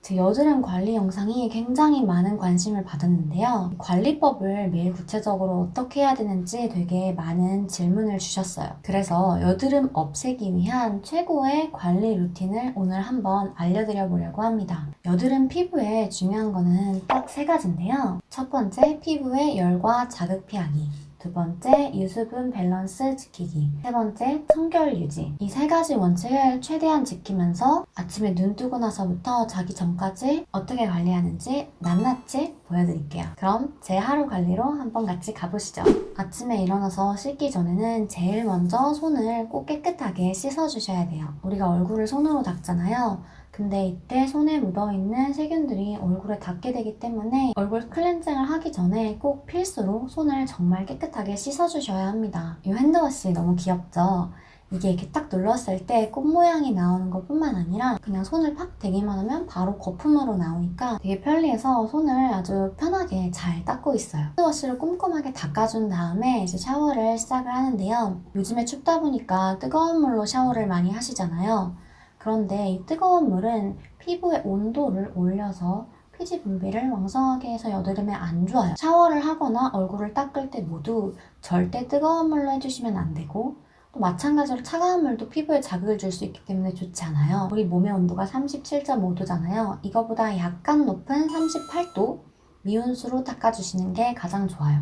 제 여드름 관리 영상이 굉장히 많은 관심을 받았는데요. 관리법을 매일 구체적으로 어떻게 해야 되는지 되게 많은 질문을 주셨어요. 그래서 여드름 없애기 위한 최고의 관리 루틴을 오늘 한번 알려드려 보려고 합니다. 여드름 피부에 중요한 거는 딱 3가지인데요. 첫 번째, 피부의 열과 자극 피하기. 두 번째, 유수분 밸런스 지키기. 세 번째, 청결 유지. 이 3가지 원칙을 최대한 지키면서 아침에 눈 뜨고 나서부터 자기 전까지 어떻게 관리하는지 낱낱이 보여드릴게요. 그럼 제 하루 관리로 한번 같이 가보시죠. 아침에 일어나서 씻기 전에는 제일 먼저 손을 꼭 깨끗하게 씻어주셔야 돼요. 우리가 얼굴을 손으로 닦잖아요. 근데 이때 손에 묻어있는 세균들이 얼굴에 닿게 되기 때문에 얼굴 클렌징을 하기 전에 꼭 필수로 손을 정말 깨끗하게 씻어주셔야 합니다. 이 핸드워시 너무 귀엽죠? 이게 이렇게 딱 눌렀을 때 꽃 모양이 나오는 것 뿐만 아니라 그냥 손을 팍 대기만 하면 바로 거품으로 나오니까 되게 편리해서 손을 아주 편하게 잘 닦고 있어요. 핸드워시를 꼼꼼하게 닦아준 다음에 이제 샤워를 시작을 하는데요. 요즘에 춥다 보니까 뜨거운 물로 샤워를 많이 하시잖아요. 그런데 이 뜨거운 물은 피부의 온도를 올려서 피지 분비를 왕성하게 해서 여드름에 안 좋아요. 샤워를 하거나 얼굴을 닦을 때 모두 절대 뜨거운 물로 해주시면 안 되고 또 마찬가지로 차가운 물도 피부에 자극을 줄 수 있기 때문에 좋지 않아요. 우리 몸의 온도가 37.5도잖아요. 이거보다 약간 높은 38도 미온수로 닦아주시는 게 가장 좋아요.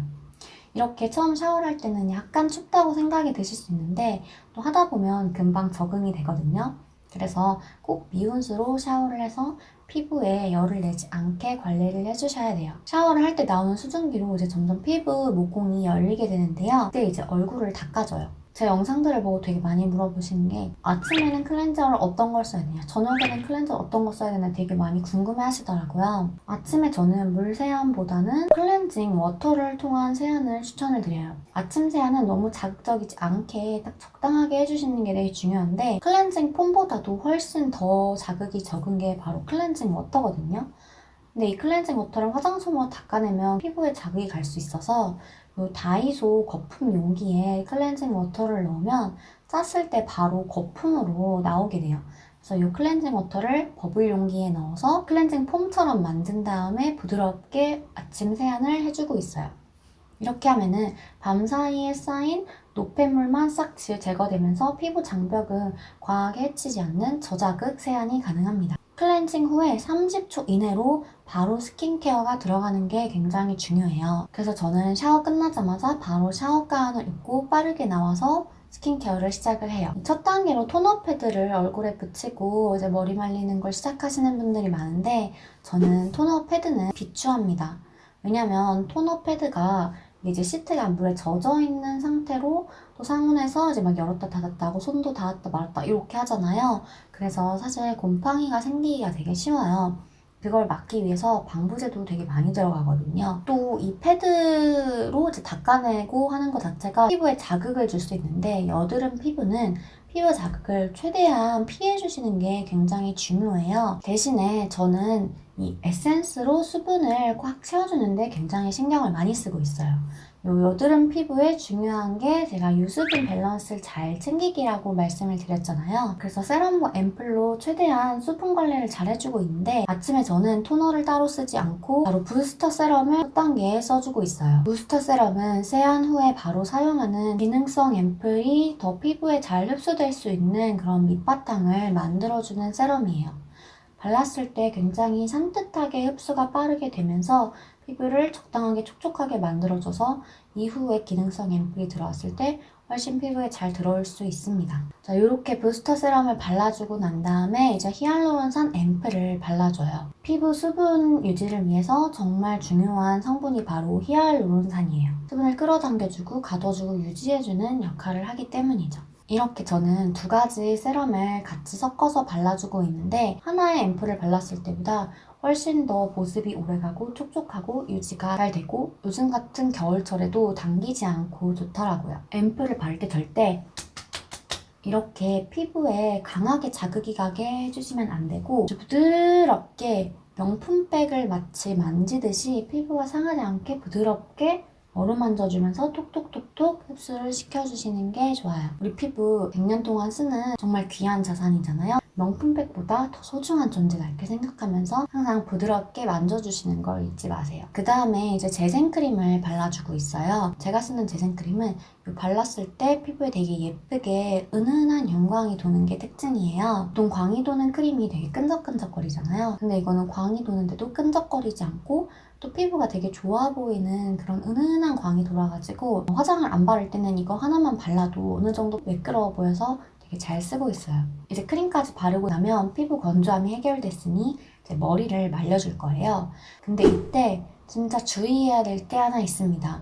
이렇게 처음 샤워를 할 때는 약간 춥다고 생각이 드실 수 있는데 또 하다 보면 금방 적응이 되거든요. 그래서 꼭 미온수로 샤워를 해서 피부에 열을 내지 않게 관리를 해주셔야 돼요. 샤워를 할 때 나오는 수증기로 이제 점점 피부 모공이 열리게 되는데요. 그때 이제 얼굴을 닦아줘요. 제 영상들을 보고 되게 많이 물어보시는 게 아침에는 클렌저를 어떤 걸 써야 되냐, 저녁에는 클렌저 어떤 거 써야 되나 되게 많이 궁금해 하시더라고요. 아침에 저는 물 세안보다는 클렌징 워터를 통한 세안을 추천을 드려요. 아침 세안은 너무 자극적이지 않게 딱 적당하게 해주시는 게 되게 중요한데 클렌징 폼보다도 훨씬 더 자극이 적은 게 바로 클렌징 워터거든요. 근데 이 클렌징 워터를 화장솜으로 닦아내면 피부에 자극이 갈 수 있어서 이 다이소 거품 용기에 클렌징 워터를 넣으면 짰을 때 바로 거품으로 나오게 돼요. 그래서 이 클렌징 워터를 버블 용기에 넣어서 클렌징 폼처럼 만든 다음에 부드럽게 아침 세안을 해주고 있어요. 이렇게 하면은 밤 사이에 쌓인 노폐물만 싹 제거되면서 피부 장벽은 과하게 해치지 않는 저자극 세안이 가능합니다. 클렌징 후에 30초 이내로 바로 스킨케어가 들어가는 게 굉장히 중요해요. 그래서 저는 샤워 끝나자마자 바로 샤워 가운을 입고 빠르게 나와서 스킨케어를 시작을 해요. 첫 단계로 토너 패드를 얼굴에 붙이고 이제 머리 말리는 걸 시작하시는 분들이 많은데 저는 토너 패드는 비추합니다. 왜냐면 토너 패드가 이제 시트가 물에 젖어 있는 상태로 또 상온에서 이제 막 열었다 닫았다 하고 손도 닿았다 말았다 이렇게 하잖아요. 그래서 사실 곰팡이가 생기기가 되게 쉬워요. 그걸 막기 위해서 방부제도 되게 많이 들어가거든요. 또 이 패드로 이제 닦아내고 하는 것 자체가 피부에 자극을 줄 수 있는데 여드름 피부는 피부 자극을 최대한 피해주시는 게 굉장히 중요해요. 대신에 저는 이 에센스로 수분을 꽉 채워주는데 굉장히 신경을 많이 쓰고 있어요. 요 여드름 피부에 중요한 게 제가 유수분 밸런스를 잘 챙기기라고 말씀을 드렸잖아요. 그래서 세럼과 앰플로 최대한 수분 관리를 잘 해주고 있는데 아침에 저는 토너를 따로 쓰지 않고 바로 부스터 세럼을 첫 단계에 써주고 있어요. 부스터 세럼은 세안 후에 바로 사용하는 기능성 앰플이 더 피부에 잘 흡수될 수 있는 그런 밑바탕을 만들어주는 세럼이에요. 발랐을 때 굉장히 산뜻하게 흡수가 빠르게 되면서 피부를 적당하게 촉촉하게 만들어줘서 이후에 기능성 앰플이 들어왔을 때 훨씬 피부에 잘 들어올 수 있습니다. 자, 이렇게 부스터 세럼을 발라주고 난 다음에 이제 히알루론산 앰플을 발라줘요. 피부 수분 유지를 위해서 정말 중요한 성분이 바로 히알루론산이에요. 수분을 끌어당겨주고 가둬주고 유지해주는 역할을 하기 때문이죠. 이렇게 저는 2가지 세럼을 같이 섞어서 발라주고 있는데 하나의 앰플을 발랐을 때보다 훨씬 더 보습이 오래가고 촉촉하고 유지가 잘 되고 요즘 같은 겨울철에도 당기지 않고 좋더라고요. 앰플을 바를 때 절대 이렇게 피부에 강하게 자극이 가게 해주시면 안 되고 부드럽게 명품백을 마치 만지듯이 피부가 상하지 않게 부드럽게 어루만져주면서 톡톡톡톡 흡수를 시켜주시는 게 좋아요. 우리 피부 100년 동안 쓰는 정말 귀한 자산이잖아요. 명품백보다 더 소중한 존재다 이렇게 생각하면서 항상 부드럽게 만져주시는 걸 잊지 마세요. 그 다음에 이제 재생크림을 발라주고 있어요. 제가 쓰는 재생크림은 발랐을 때 피부에 되게 예쁘게 은은한 윤광이 도는 게 특징이에요. 보통 광이 도는 크림이 되게 끈적끈적거리잖아요. 근데 이거는 광이 도는데도 끈적거리지 않고 또 피부가 되게 좋아 보이는 그런 은은한 광이 돌아가지고 화장을 안 바를 때는 이거 하나만 발라도 어느 정도 매끄러워 보여서 되게 잘 쓰고 있어요. 이제 크림까지 바르고 나면 피부 건조함이 해결됐으니 이제 머리를 말려줄 거예요. 근데 이때 진짜 주의해야 될 게 하나 있습니다.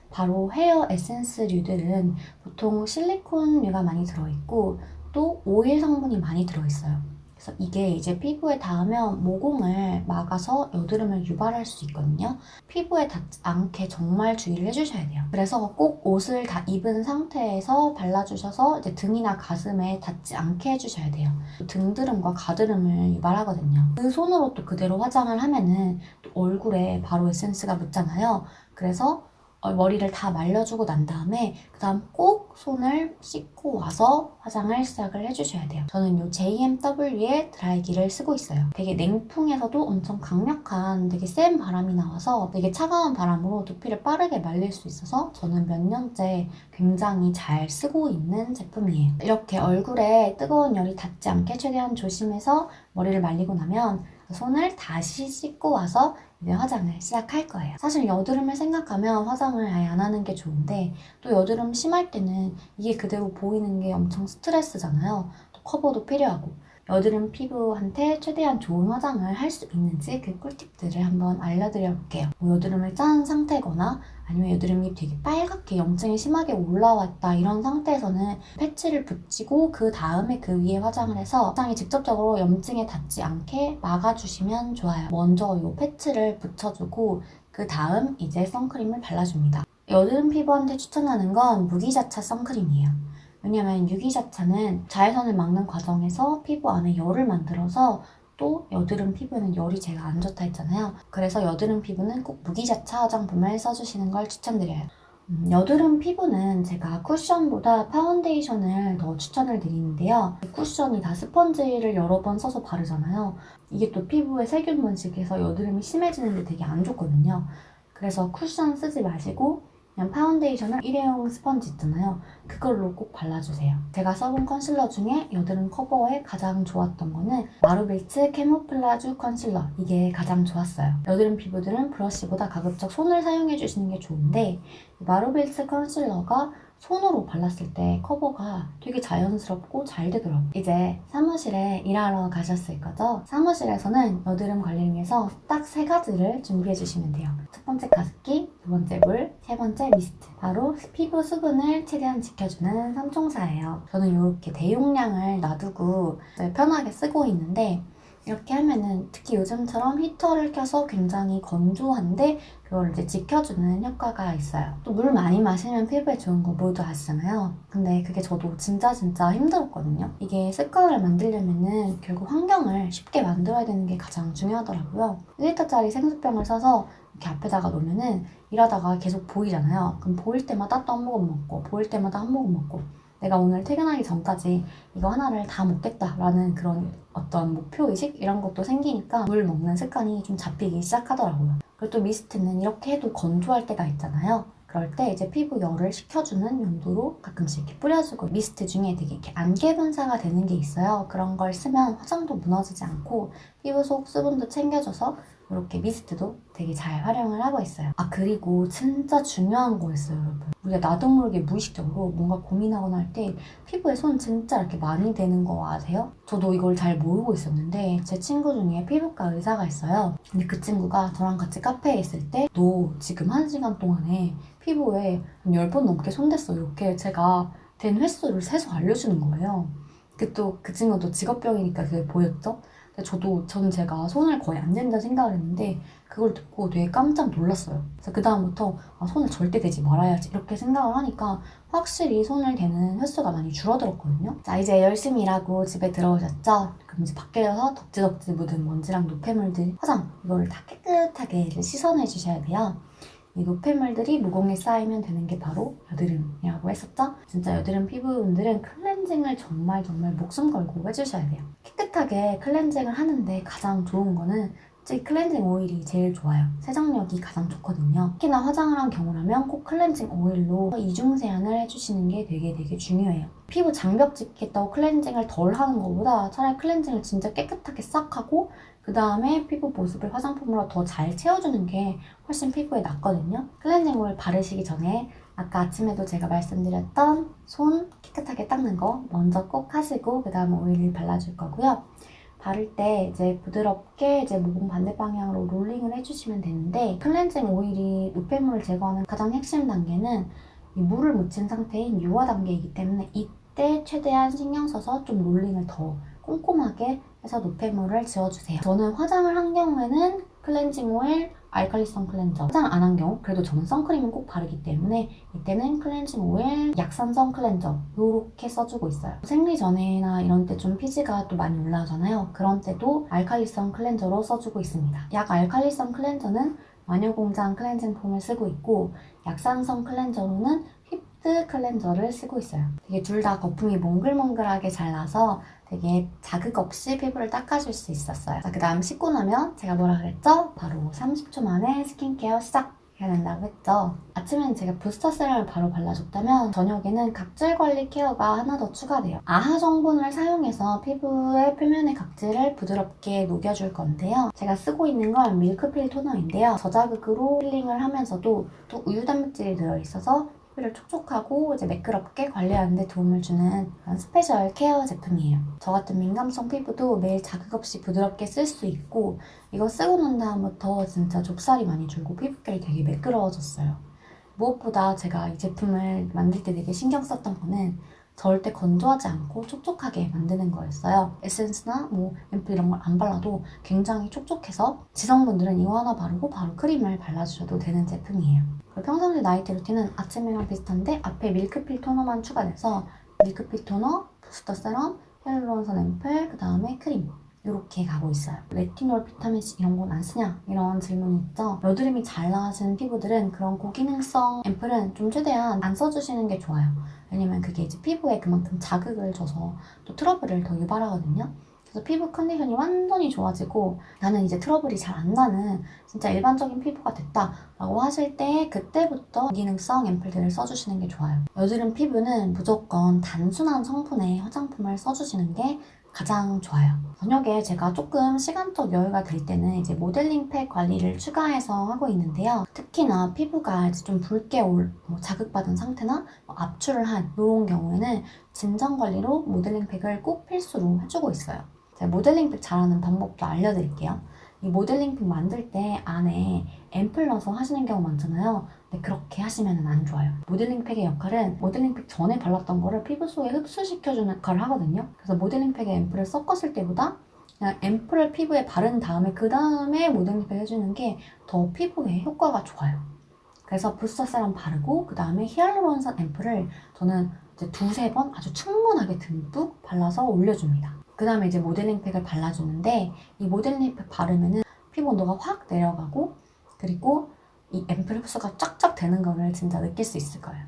바로 헤어 에센스류들은 보통 실리콘류가 많이 들어있고 또 오일 성분이 많이 들어있어요. 그래서 이게 이제 피부에 닿으면 모공을 막아서 여드름을 유발할 수 있거든요. 피부에 닿지 않게 정말 주의를 해주셔야 돼요. 그래서 꼭 옷을 다 입은 상태에서 발라주셔서 이제 등이나 가슴에 닿지 않게 해주셔야 돼요. 등드름과 가드름을 유발하거든요. 그 손으로 또 그대로 화장을 하면은 또 얼굴에 바로 에센스가 묻잖아요. 그래서 머리를 다 말려주고 난 다음에 그 다음 꼭 손을 씻고 와서 화장을 시작을 해주셔야 돼요. 저는 이 JMW의 드라이기를 쓰고 있어요. 되게 냉풍에서도 엄청 강력한 되게 센 바람이 나와서 되게 차가운 바람으로 두피를 빠르게 말릴 수 있어서 저는 몇 년째 굉장히 잘 쓰고 있는 제품이에요. 이렇게 얼굴에 뜨거운 열이 닿지 않게 최대한 조심해서 머리를 말리고 나면 손을 다시 씻고 와서 이제 화장을 시작할 거예요. 사실 여드름을 생각하면 화장을 아예 안 하는 게 좋은데 또 여드름 심할 때는 이게 그대로 보이는 게 엄청 스트레스잖아요. 또 커버도 필요하고 여드름 피부한테 최대한 좋은 화장을 할 수 있는지 그 꿀팁들을 한번 알려드려 볼게요. 뭐 여드름을 짠 상태거나 아니면 여드름이 되게 빨갛게 염증이 심하게 올라왔다 이런 상태에서는 패치를 붙이고 그 다음에 그 위에 화장을 해서 화장이 직접적으로 염증에 닿지 않게 막아주시면 좋아요. 먼저 이 패치를 붙여주고 그 다음 이제 선크림을 발라줍니다. 여드름 피부한테 추천하는 건 무기자차 선크림이에요. 왜냐면 유기자차는 자외선을 막는 과정에서 피부 안에 열을 만들어서 또 여드름 피부에는 열이 제일 안 좋다 했잖아요. 그래서 여드름 피부는 꼭 무기자차 화장품을 써주시는 걸 추천드려요. 여드름 피부는 제가 쿠션보다 파운데이션을 더 추천을 드리는데요. 쿠션이 다 스펀지를 여러 번 써서 바르잖아요. 이게 또 피부에 세균 번식해서 여드름이 심해지는데 되게 안 좋거든요. 그래서 쿠션 쓰지 마시고 그냥 파운데이션을 일회용 스펀지 있잖아요. 그걸로 꼭 발라주세요. 제가 써본 컨실러 중에 여드름 커버에 가장 좋았던 거는 마루빌츠 캐모플라주 컨실러. 이게 가장 좋았어요. 여드름 피부들은 브러쉬보다 가급적 손을 사용해주시는 게 좋은데 마루빌츠 컨실러가 손으로 발랐을 때 커버가 되게 자연스럽고 잘 되더라고요. 이제 사무실에 일하러 가셨을 거죠? 사무실에서는 여드름 관리를 위해서 딱 3가지를 준비해 주시면 돼요. 첫 번째 가습기, 두 번째 물, 세 번째 미스트. 바로 피부 수분을 최대한 지켜주는 삼총사예요. 저는 이렇게 대용량을 놔두고 편하게 쓰고 있는데 이렇게 하면은 특히 요즘처럼 히터를 켜서 굉장히 건조한데 그걸 이제 지켜주는 효과가 있어요. 또 물 많이 마시면 피부에 좋은 거 모두 아시잖아요. 근데 그게 저도 진짜 힘들었거든요. 이게 습관을 만들려면은 결국 환경을 쉽게 만들어야 되는 게 가장 중요하더라고요. 1리터짜리 생수병을 사서 이렇게 앞에다가 놓으면은 일하다가 계속 보이잖아요. 그럼 보일 때마다 또 한 모금 먹고 보일 때마다 한 모금 먹고 내가 오늘 퇴근하기 전까지 이거 하나를 다 먹겠다라는 그런 어떤 목표의식 이런 것도 생기니까 물 먹는 습관이 좀 잡히기 시작하더라고요. 그리고 또 미스트는 이렇게 해도 건조할 때가 있잖아요. 그럴 때 이제 피부 열을 식혀주는 용도로 가끔씩 이렇게 뿌려주고 미스트 중에 되게 이렇게 안개 분사가 되는 게 있어요. 그런 걸 쓰면 화장도 무너지지 않고 피부 속 수분도 챙겨줘서 이렇게 미스트도 되게 잘 활용을 하고 있어요. 아 그리고 진짜 중요한 거 있어요 여러분. 우리가 나도 모르게 무의식적으로 뭔가 고민하거나 할 때 피부에 손 진짜 이렇게 많이 대는 거 아세요? 저도 이걸 잘 모르고 있었는데 제 친구 중에 피부과 의사가 있어요. 근데 그 친구가 저랑 같이 카페에 있을 때 너 지금 1시간 동안에 피부에 한 10번 넘게 손댔어 이렇게 제가 된 횟수를 세서 알려주는 거예요. 그 친구도 직업병이니까 그게 보였죠? 저는 제가 손을 거의 안 댄다 생각을 했는데 그걸 듣고 되게 깜짝 놀랐어요. 그래서 그 다음부터 손을 절대 대지 말아야지 이렇게 생각을 하니까 확실히 손을 대는 횟수가 많이 줄어들었거든요. 자 이제 열심히 일하고 집에 들어오셨죠? 그럼 이제 밖에서 덕지덕지 묻은 먼지랑 노폐물들 화장 이거를 다 깨끗하게 이제 씻어내 주셔야 돼요. 이 노폐물들이 모공에 쌓이면 되는 게 바로 여드름이라고 했었죠? 진짜 여드름 피부분들은 클렌징을 정말 목숨 걸고 해주셔야 돼요. 깨끗하게 클렌징을 하는데 가장 좋은 거는 이 클렌징 오일이 제일 좋아요. 세정력이 가장 좋거든요. 특히나 화장을 한 경우라면 꼭 클렌징 오일로 이중 세안을 해주시는 게 되게 중요해요. 피부 장벽 짚겠다고 클렌징을 덜 하는 것보다 차라리 클렌징을 진짜 깨끗하게 싹 하고 그 다음에 피부 보습을 화장품으로 더 잘 채워주는 게 훨씬 피부에 낫거든요. 클렌징 오일 바르시기 전에 아까 아침에도 제가 말씀드렸던 손 깨끗하게 닦는 거 먼저 꼭 하시고 그 다음에 오일을 발라줄 거고요. 바를 때 이제 부드럽게 이제 모공 반대 방향으로 롤링을 해주시면 되는데 클렌징 오일이 노폐물을 제거하는 가장 핵심 단계는 이 물을 묻힌 상태인 유화 단계이기 때문에 이때 최대한 신경 써서 좀 롤링을 더 꼼꼼하게 해서 노폐물을 지워주세요. 저는 화장을 한 경우에는 클렌징 오일, 알칼리성 클렌저, 화장 안 한 경우 그래도 저는 선크림은 꼭 바르기 때문에 이때는 클렌징 오일, 약산성 클렌저 이렇게 써주고 있어요. 생리 전에나 이런 때 좀 피지가 또 많이 올라오잖아요. 그런 때도 알칼리성 클렌저로 써주고 있습니다. 약 알칼리성 클렌저는 마녀공장 클렌징 폼을 쓰고 있고 약산성 클렌저로는 휘프트 클렌저를 쓰고 있어요. 되게 둘 다 거품이 몽글몽글하게 잘 나서 되게 자극 없이 피부를 닦아줄 수 있었어요. 그 다음 씻고 나면 제가 뭐라 그랬죠? 바로 30초 만에 스킨케어 시작! 해야 된다고 했죠. 아침엔 제가 부스터 세럼을 바로 발라줬다면 저녁에는 각질 관리 케어가 하나 더 추가돼요. 아하 성분을 사용해서 피부의 표면의 각질을 부드럽게 녹여줄 건데요. 제가 쓰고 있는 건 밀크필 토너인데요. 저자극으로 힐링을 하면서도 또 우유 단백질이 들어있어서 피부를 촉촉하고 이제 매끄럽게 관리하는 데 도움을 주는 그런 스페셜 케어 제품이에요. 저 같은 민감성 피부도 매일 자극 없이 부드럽게 쓸 수 있고 이거 쓰고 난 다음부터 진짜 좁쌀이 많이 줄고 피부결이 되게 매끄러워졌어요. 무엇보다 제가 이 제품을 만들 때 되게 신경 썼던 거는 절대 건조하지 않고 촉촉하게 만드는 거였어요. 에센스나 앰플 이런 걸 안 발라도 굉장히 촉촉해서 지성분들은 이거 하나 바르고 바로 크림을 발라주셔도 되는 제품이에요. 그리고 평상시 나이트 루틴은 아침이랑 비슷한데 앞에 밀크필 토너만 추가돼서 밀크필 토너, 부스터 세럼, 히알루론산 앰플, 그 다음에 크림 이렇게 가고 있어요. 레티놀, 비타민C 이런 건 안 쓰냐? 이런 질문이 있죠. 여드름이 잘 나시는 피부들은 그런 고기능성 앰플은 좀 최대한 안 써주시는 게 좋아요. 왜냐면 그게 이제 피부에 그만큼 자극을 줘서 또 트러블을 더 유발하거든요. 그래서 피부 컨디션이 완전히 좋아지고 나는 이제 트러블이 잘 안 나는 진짜 일반적인 피부가 됐다라고 하실 때 그때부터 고기능성 앰플들을 써주시는 게 좋아요. 여드름 피부는 무조건 단순한 성분의 화장품을 써주시는 게 가장 좋아요. 저녁에 제가 조금 시간적 여유가 될 때는 이제 모델링 팩 관리를 추가해서 하고 있는데요. 특히나 피부가 이제 좀 붉게 자극받은 상태나 압출을 한 이런 경우에는 진정 관리로 모델링 팩을 꼭 필수로 해주고 있어요. 제가 모델링 팩 잘하는 방법도 알려드릴게요. 이 모델링 팩 만들 때 안에 앰플 넣어서 하시는 경우 많잖아요. 근데 그렇게 하시면 안 좋아요. 모델링 팩의 역할은 모델링 팩 전에 발랐던 거를 피부 속에 흡수시켜주는 역할을 하거든요. 그래서 모델링 팩에 앰플을 섞었을 때보다 그냥 앰플을 피부에 바른 다음에 그 다음에 모델링 팩 해주는 게 더 피부에 효과가 좋아요. 그래서 부스터 세럼 바르고 그 다음에 히알루론산 앰플을 저는 이제 두세 번 아주 충분하게 듬뿍 발라서 올려줍니다. 그 다음에 이제 모델링 팩을 발라주는데 이 모델링 팩 바르면은 피부 온도가 확 내려가고 그리고 이 앰플 흡수가 쫙쫙 되는 거를 진짜 느낄 수 있을 거예요.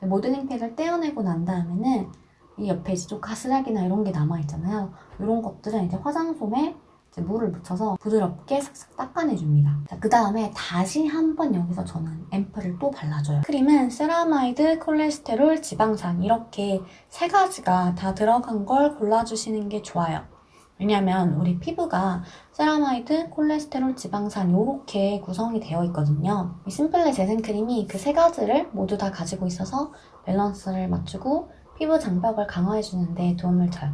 모델링 팩을 떼어내고 난 다음에는 이 옆에 이제 좀 가스락이나 이런 게 남아있잖아요. 이런 것들은 이제 화장솜에 이제 물을 묻혀서 부드럽게 싹싹 닦아내줍니다. 그 다음에 다시 한번 여기서 저는 앰플을 또 발라줘요. 크림은 세라마이드, 콜레스테롤, 지방산 이렇게 세 가지가 다 들어간 걸 골라주시는 게 좋아요. 왜냐면 우리 피부가 세라마이드, 콜레스테롤, 지방산 이렇게 구성이 되어 있거든요. 이 심플레 재생크림이 그 세 가지를 모두 다 가지고 있어서 밸런스를 맞추고 피부 장벽을 강화해주는 데 도움을 줘요.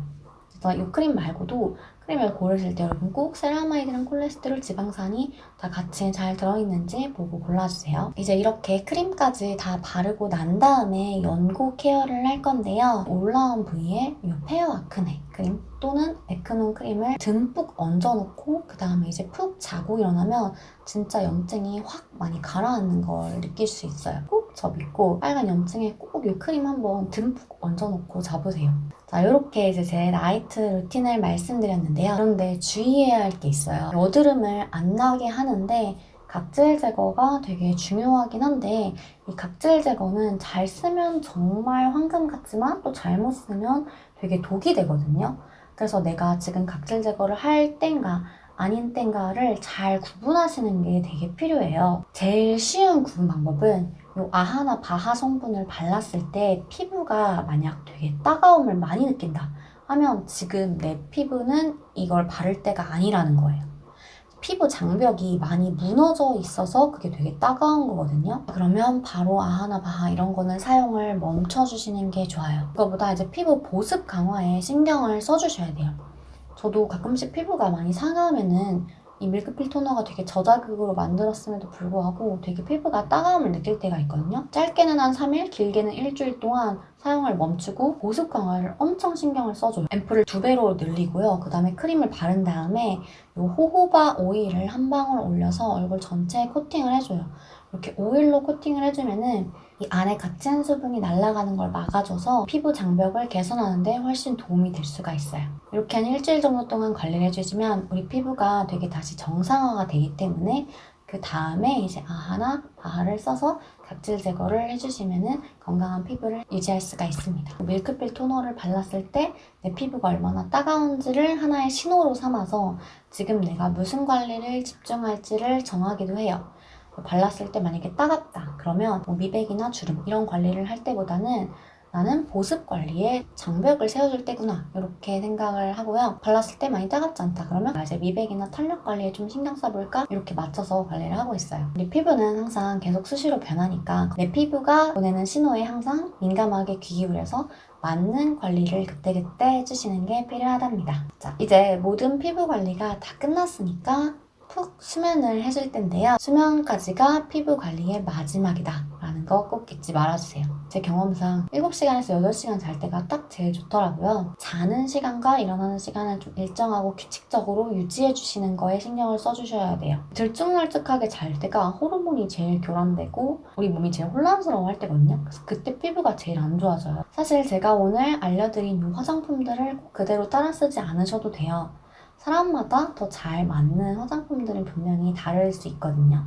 그래서 이 크림 말고도 크림을 고르실 때 여러분 꼭 세라마이드랑 콜레스테롤, 지방산이 다 같이 잘 들어있는지 보고 골라주세요. 이제 이렇게 크림까지 다 바르고 난 다음에 연고 케어를 할 건데요. 올라온 부위에 이 페어 아크네 크림 또는 에크논 크림을 듬뿍 얹어놓고 그 다음에 이제 푹 자고 일어나면 진짜 염증이 확 많이 가라앉는 걸 느낄 수 있어요. 꼭 접있고 빨간 염증에 꼭 이 크림 한번 듬뿍 얹어놓고 잡으세요. 자, 이렇게 이제 제 나이트 루틴을 말씀드렸는데요. 그런데 주의해야 할 게 있어요. 여드름을 안 나게 하는데 각질 제거가 되게 중요하긴 한데 이 각질 제거는 잘 쓰면 정말 황금 같지만 또 잘못 쓰면 되게 독이 되거든요. 그래서 내가 지금 각질 제거를 할 땐가 아닌 땐가를 잘 구분하시는 게 되게 필요해요. 제일 쉬운 구분 방법은 이 아하나 바하 성분을 발랐을 때 피부가 만약 되게 따가움을 많이 느낀다 하면 지금 내 피부는 이걸 바를 때가 아니라는 거예요. 피부 장벽이 많이 무너져 있어서 그게 되게 따가운 거거든요. 그러면 바로 아하나 바하 이런 거는 사용을 멈춰주시는 게 좋아요. 그거보다 이제 피부 보습 강화에 신경을 써주셔야 돼요. 저도 가끔씩 피부가 많이 상하면은 이 밀크필 토너가 되게 저자극으로 만들었음에도 불구하고 되게 피부가 따가움을 느낄 때가 있거든요. 짧게는 한 3일, 길게는 일주일 동안 사용을 멈추고 보습 강화를 엄청 신경을 써줘요. 앰플을 2배로 늘리고요. 그 다음에 크림을 바른 다음에 이 호호바 오일을 한 방울 올려서 얼굴 전체에 코팅을 해줘요. 이렇게 오일로 코팅을 해주면은 이 안에 갇힌 수분이 날아가는 걸 막아줘서 피부 장벽을 개선하는 데 훨씬 도움이 될 수가 있어요. 이렇게 한 일주일 정도 동안 관리를 해주시면 우리 피부가 되게 다시 정상화가 되기 때문에 그 다음에 이제 아하나 바하를 써서 각질 제거를 해주시면 건강한 피부를 유지할 수가 있습니다. 밀크필 토너를 발랐을 때 내 피부가 얼마나 따가운지를 하나의 신호로 삼아서 지금 내가 무슨 관리를 집중할지를 정하기도 해요. 발랐을 때 만약에 따갑다 그러면 뭐 미백이나 주름 이런 관리를 할 때보다는 나는 보습 관리에 장벽을 세워줄 때구나 이렇게 생각을 하고요. 발랐을 때 많이 따갑지 않다 그러면 이제 미백이나 탄력 관리에 좀 신경 써볼까 이렇게 맞춰서 관리를 하고 있어요. 우리 피부는 항상 계속 수시로 변하니까 내 피부가 보내는 신호에 항상 민감하게 귀 기울여서 맞는 관리를 그때그때 해주시는 게 필요하답니다. 자, 이제 모든 피부 관리가 다 끝났으니까 푹 수면을 해줄 텐데요. 수면까지가 피부 관리의 마지막이다 라는 거 꼭 잊지 말아주세요. 제 경험상 7시간에서 8시간 잘 때가 딱 제일 좋더라고요. 자는 시간과 일어나는 시간을 좀 일정하고 규칙적으로 유지해주시는 거에 신경을 써주셔야 돼요. 들쭉날쭉하게 잘 때가 호르몬이 제일 교란되고 우리 몸이 제일 혼란스러워 할 때거든요. 그래서 그때 피부가 제일 안 좋아져요. 사실 제가 오늘 알려드린 이 화장품들을 꼭 그대로 따라 쓰지 않으셔도 돼요. 사람마다 더 잘 맞는 화장품들은 분명히 다를 수 있거든요.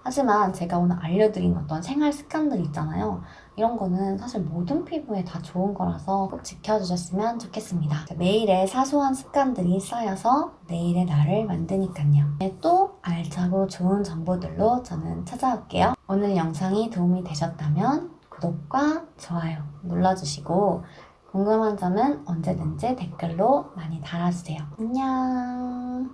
하지만 제가 오늘 알려드린 어떤 생활 습관들 있잖아요. 이런 거는 사실 모든 피부에 다 좋은 거라서 꼭 지켜주셨으면 좋겠습니다. 매일의 사소한 습관들이 쌓여서 내일의 나를 만드니까요. 또 알차고 좋은 정보들로 저는 찾아올게요. 오늘 영상이 도움이 되셨다면 구독과 좋아요 눌러주시고 궁금한 점은 언제든지 댓글로 많이 달아주세요. 안녕.